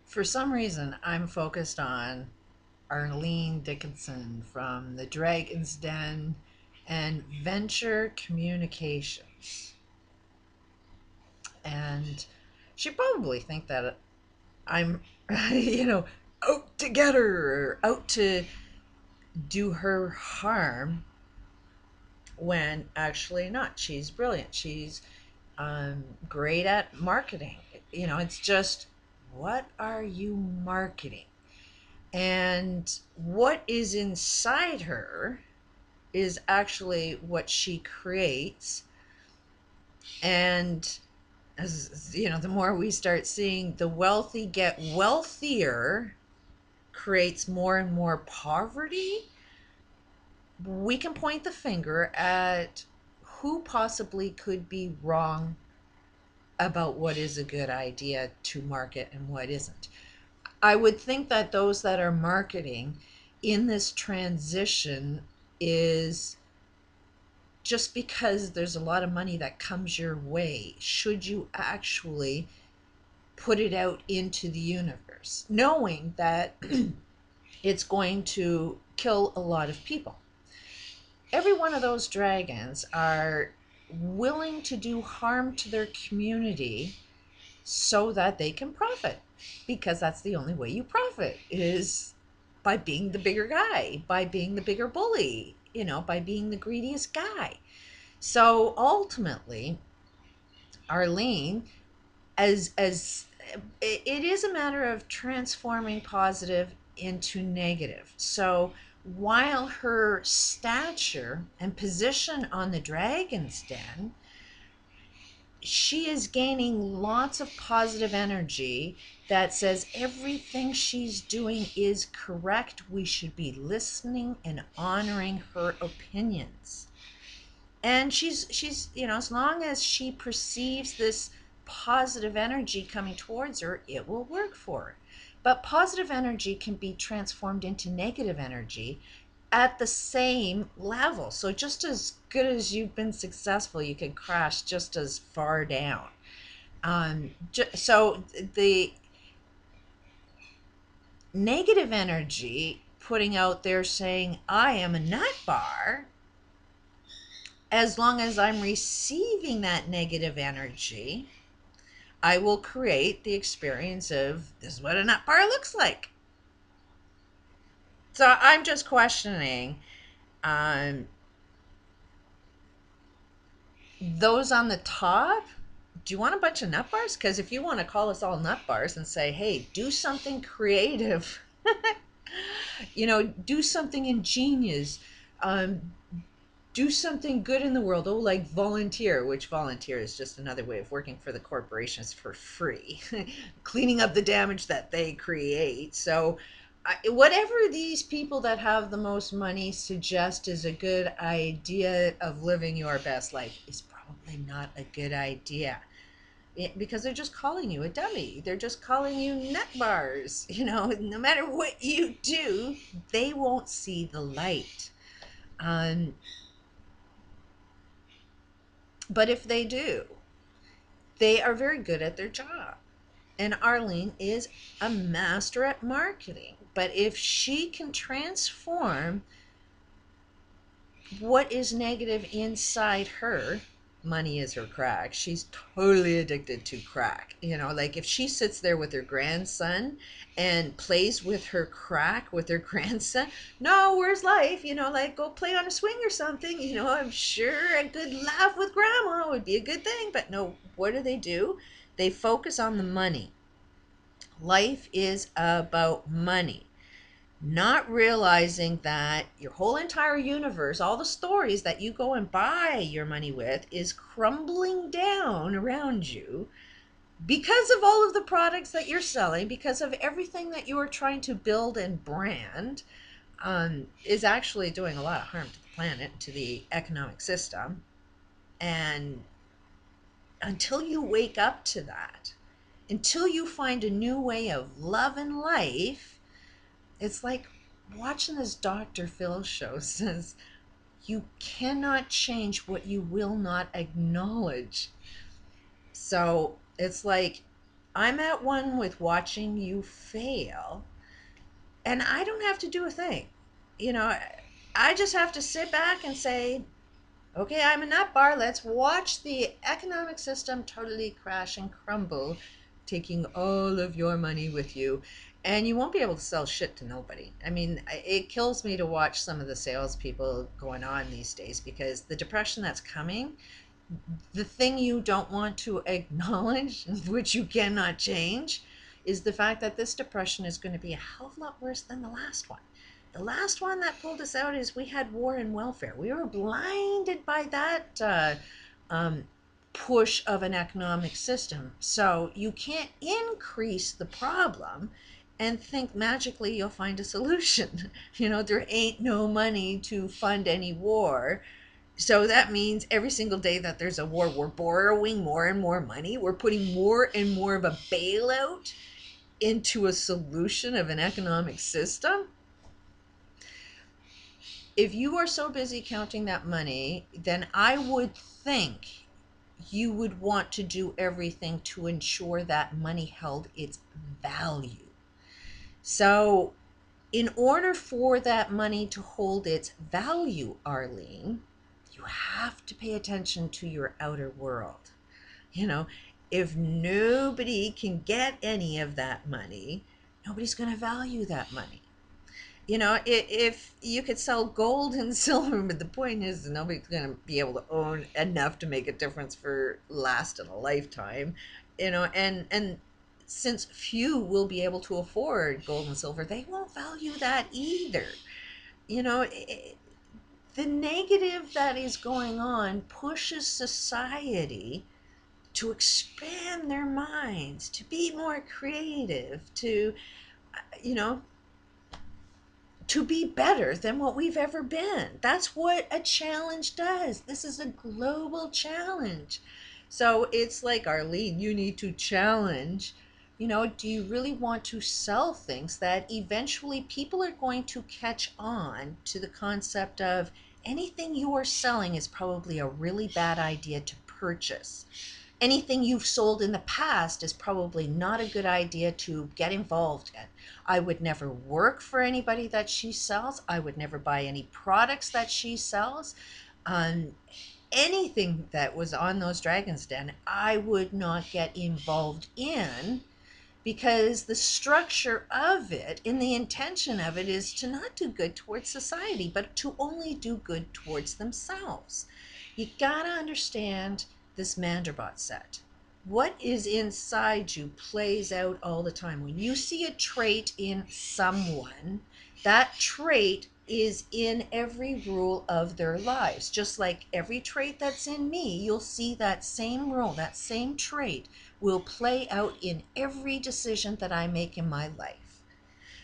For some reason, I'm focused on Arlene Dickinson from the Dragon's Den and Venture Communications. And she probably think that I'm, out to get her or out to do her harm when actually not. She's brilliant. She's great at marketing. It's just, what are you marketing? And what is inside her is actually what she creates. And as the more we start seeing the wealthy get wealthier, creates more and more poverty, we can point the finger at who possibly could be wrong about what is a good idea to market and what isn't. I would think that those that are marketing in this transition is just because there's a lot of money that comes your way. Should you actually put it out into the universe, knowing that it's going to kill a lot of people? Every one of those dragons are willing to do harm to their community so that they can profit, because that's the only way you profit, is by being the bigger guy, by being the bigger bully, by being the greediest guy. So ultimately, Arlene, as it is a matter of transforming positive into negative. So while her stature and position on the Dragon's Den, she is gaining lots of positive energy that says everything she's doing is correct. We should be listening and honoring her opinions. And she's as long as she perceives this positive energy coming towards her, it will work for her. But positive energy can be transformed into negative energy at the same level. So just as good as you've been successful, you could crash just as far down. So the negative energy putting out there saying, I am a nut bar, as long as I'm receiving that negative energy, I will create the experience of, this is what a nut bar looks like. So I'm just questioning those on the top. Do you want a bunch of nut bars? Because if you want to call us all nut bars and say, hey, do something creative, do something ingenious, do something good in the world. Oh, like volunteer, which volunteer is just another way of working for the corporations for free, cleaning up the damage that they create. So whatever these people that have the most money suggest is a good idea of living your best life is probably not a good idea, because they're just calling you a dummy. They're just calling you nut bars. No matter what you do, they won't see the light. But if they do, they are very good at their job. And Arlene is a master at marketing. But if she can transform what is negative inside her, money is her crack. She's totally addicted to crack. Like if she sits there with her grandson and plays with her crack with her grandson, no, where's life? Like go play on a swing or something. I'm sure a good laugh with grandma would be a good thing. But no, what do? They focus on the money. Life is about money. Not realizing that your whole entire universe, all the stories that you go and buy your money with, is crumbling down around you because of all of the products that you're selling, because of everything that you are trying to build and brand, is actually doing a lot of harm to the planet, to the economic system. And until you wake up to that, until you find a new way of loving life, it's like watching this Dr. Phil show. Says you cannot change what you will not acknowledge. So it's like I'm at one with watching you fail, and I don't have to do a thing. You know, I just have to sit back and say, okay, I'm in that bar. Let's watch the economic system totally crash and crumble, taking all of your money with you. And you won't be able to sell shit to nobody. I mean, it kills me to watch some of the salespeople going on these days, because the depression that's coming, the thing you don't want to acknowledge, which you cannot change, is the fact that this depression is going to be a hell of a lot worse than the last one. The last one that pulled us out is we had war and welfare. We were blinded by that um, push of an economic system. So you can't increase the problem and think magically you'll find a solution. You know, there ain't no money to fund any war, so that means every single day that there's a war, we're borrowing more and more money. We're putting more and more of a bailout into a solution of an economic system. If you are so busy counting that money, then I would think you would want to do everything to ensure that money held its value. So, in order for that money to hold its value, Arlene, you have to pay attention to your outer world. You know, if nobody can get any of that money, nobody's going to value that money. You know, if you could sell gold and silver, but the point is nobody's going to be able to own enough to make a difference for last in a lifetime. You know, and since few will be able to afford gold and silver, they won't value that either. You know, the negative that is going on pushes society to expand their minds, to be more creative, to, you know, to be better than what we've ever been. That's what a challenge does. This is a global challenge. So it's like, Arlene, you need to challenge. You know, do you really want to sell things that eventually people are going to catch on to the concept of anything you are selling is probably a really bad idea to purchase? Anything you've sold in the past is probably not a good idea to get involved in. I would never work for anybody that she sells. I would never buy any products that she sells. Anything that was on those Dragons Den, I would not get involved in, because the structure of it and the intention of it is to not do good towards society, but to only do good towards themselves. You gotta understand this Manderbot set. What is inside you plays out all the time. When you see a trait in someone, that trait is in every rule of their lives. Just like every trait that's in me, you'll see that same rule, that same trait will play out in every decision that I make in my life.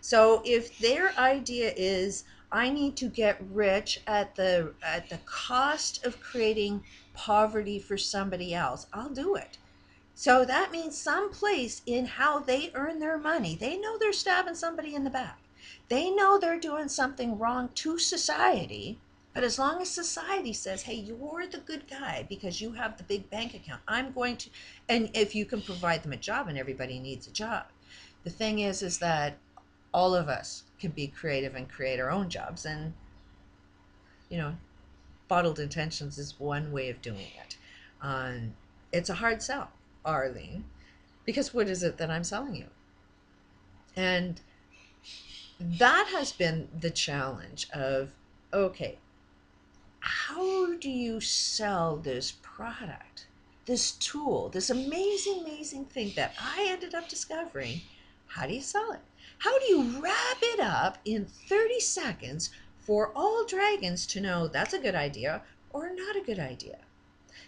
So if their idea is, I need to get rich at the cost of creating poverty for somebody else, I'll do it. So that means someplace in how they earn their money, they know they're stabbing somebody in the back. They know they're doing something wrong to society. But as long as society says, hey, you're the good guy because you have the big bank account, I'm going to, and if you can provide them a job, and everybody needs a job. The thing is that all of us can be creative and create our own jobs. And, you know, bottled intentions is one way of doing it. It's a hard sell, Arlene, because what is it that I'm selling you? And that has been the challenge of, okay, how do you sell this product, this tool, this amazing, amazing thing that I ended up discovering? How do you sell it? How do you wrap it up in 30 seconds for all dragons to know that's a good idea or not a good idea?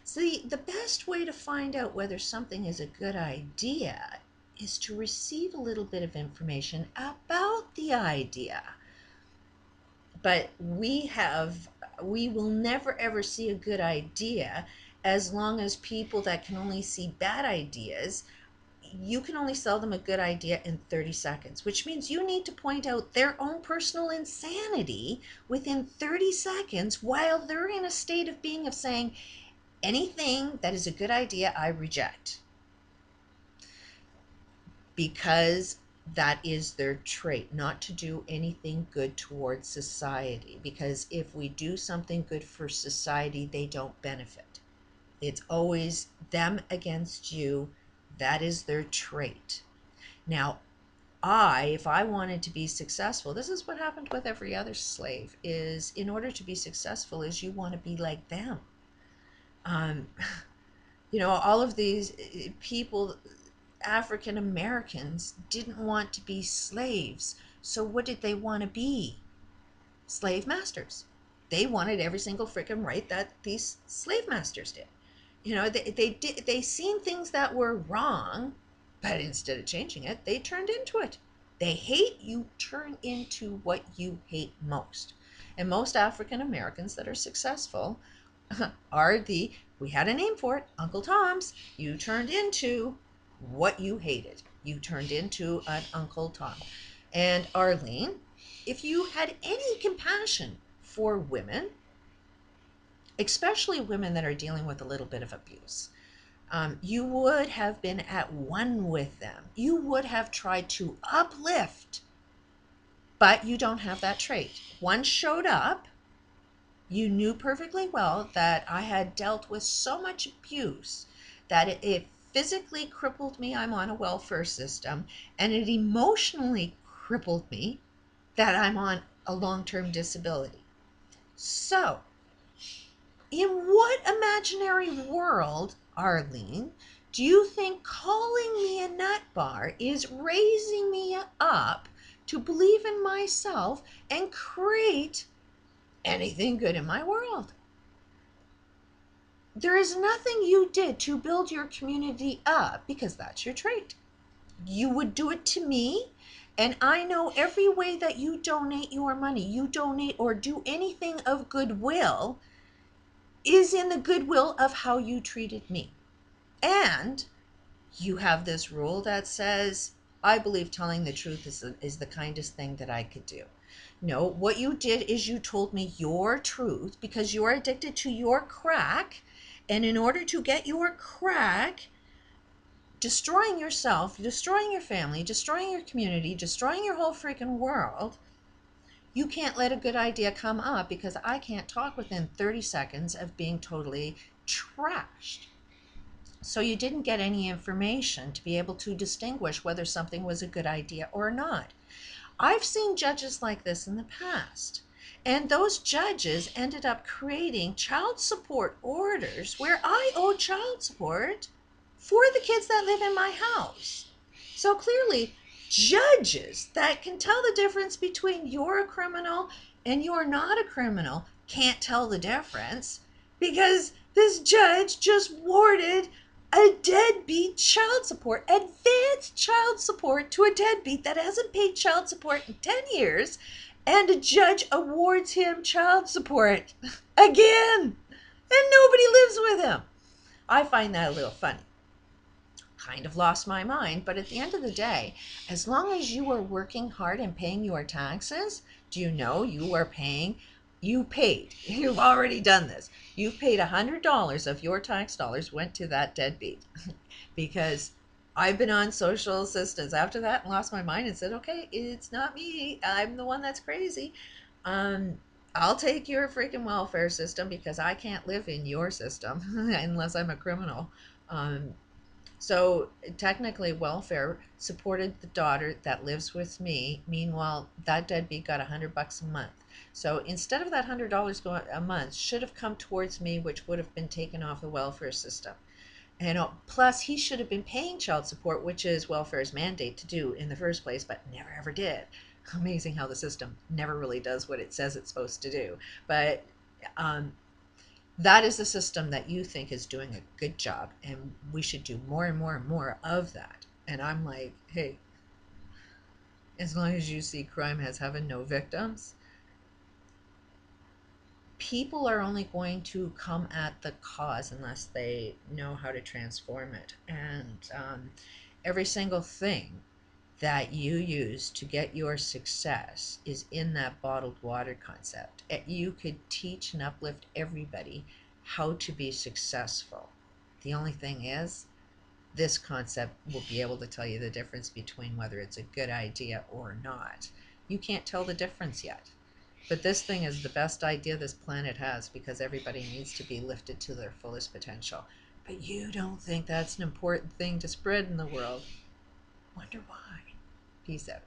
See, the best way to find out whether something is a good idea is to receive a little bit of information about the idea. But we will never ever see a good idea as long as people that can only see bad ideas, you can only sell them a good idea in 30 seconds, which means you need to point out their own personal insanity within 30 seconds while they're in a state of being of saying, anything that is a good idea, I reject. because that is their trait, not to do anything good towards society. Because if we do something good for society, they don't benefit. It's always them against you. That is their trait. Now, if I wanted to be successful, this is what happened with every other slave, is in order to be successful is you want to be like them. Um, all of these people, African Americans, didn't want to be slaves. So what did they want to be? Slave masters. They wanted every single freaking right that these slave masters did. They seen things that were wrong, but instead of changing it, they turned into it. They hate, you turn into what you hate most. And most African Americans that are successful we had a name for it, Uncle Tom's. You turned into what you hated. You turned into an Uncle Tom. And Arlene, if you had any compassion for women, especially women that are dealing with a little bit of abuse, you would have been at one with them. You would have tried to uplift, but you don't have that trait. One showed up. You knew perfectly well that I had dealt with so much abuse that it physically crippled me. I'm on a welfare system, and it emotionally crippled me that I'm on a long-term disability. So, in what imaginary world, Arlene, do you think calling me a nut bar is raising me up to believe in myself and create anything good in my world? There is nothing you did to build your community up, because that's your trait. You would do it to me, and I know every way that you donate your money, you donate or do anything of goodwill, is in the goodwill of how you treated me. And you have this rule that says, I believe telling the truth is the kindest thing that I could do. No, what you did is you told me your truth because you're addicted to your crack. And in order to get your crack, destroying yourself, destroying your family, destroying your community, destroying your whole freaking world, you can't let a good idea come up because I can't talk within 30 seconds of being totally trashed. So you didn't get any information to be able to distinguish whether something was a good idea or not. I've seen judges like this in the past, and those judges ended up creating child support orders where I owe child support for the kids that live in my house. So clearly, judges that can tell the difference between you're a criminal and you're not a criminal can't tell the difference, because this judge just awarded a deadbeat child support, advanced child support, to a deadbeat that hasn't paid child support in 10 years, and a judge awards him child support again, and nobody lives with him. I find that a little funny. Kind of lost my mind, but at the end of the day, as long as you are working hard and paying your taxes, do you know you are paying? You've already done this. You've paid $100 of your tax dollars went to that deadbeat. Because I've been on social assistance after that and lost my mind and said, okay, it's not me. I'm the one that's crazy. I'll take your freaking welfare system because I can't live in your system unless I'm a criminal. So technically welfare supported the daughter that lives with me. Meanwhile, that deadbeat got $100 a month. So instead of that $100 a month should have come towards me, which would have been taken off the welfare system. And plus he should have been paying child support, which is welfare's mandate to do in the first place, but never ever did. Amazing how the system never really does what it says it's supposed to do. But that is a system that you think is doing a good job, and we should do more and more and more of that. And I'm like, hey, as long as you see crime has heaven, no victims, people are only going to come at the cause unless they know how to transform it. And every single thing that you use to get your success is in that bottled water concept. You could teach and uplift everybody how to be successful. The only thing is, this concept will be able to tell you the difference between whether it's a good idea or not. You can't tell the difference yet. But this thing is the best idea this planet has because everybody needs to be lifted to their fullest potential. But you don't think that's an important thing to spread in the world. Wonder why. Peace out.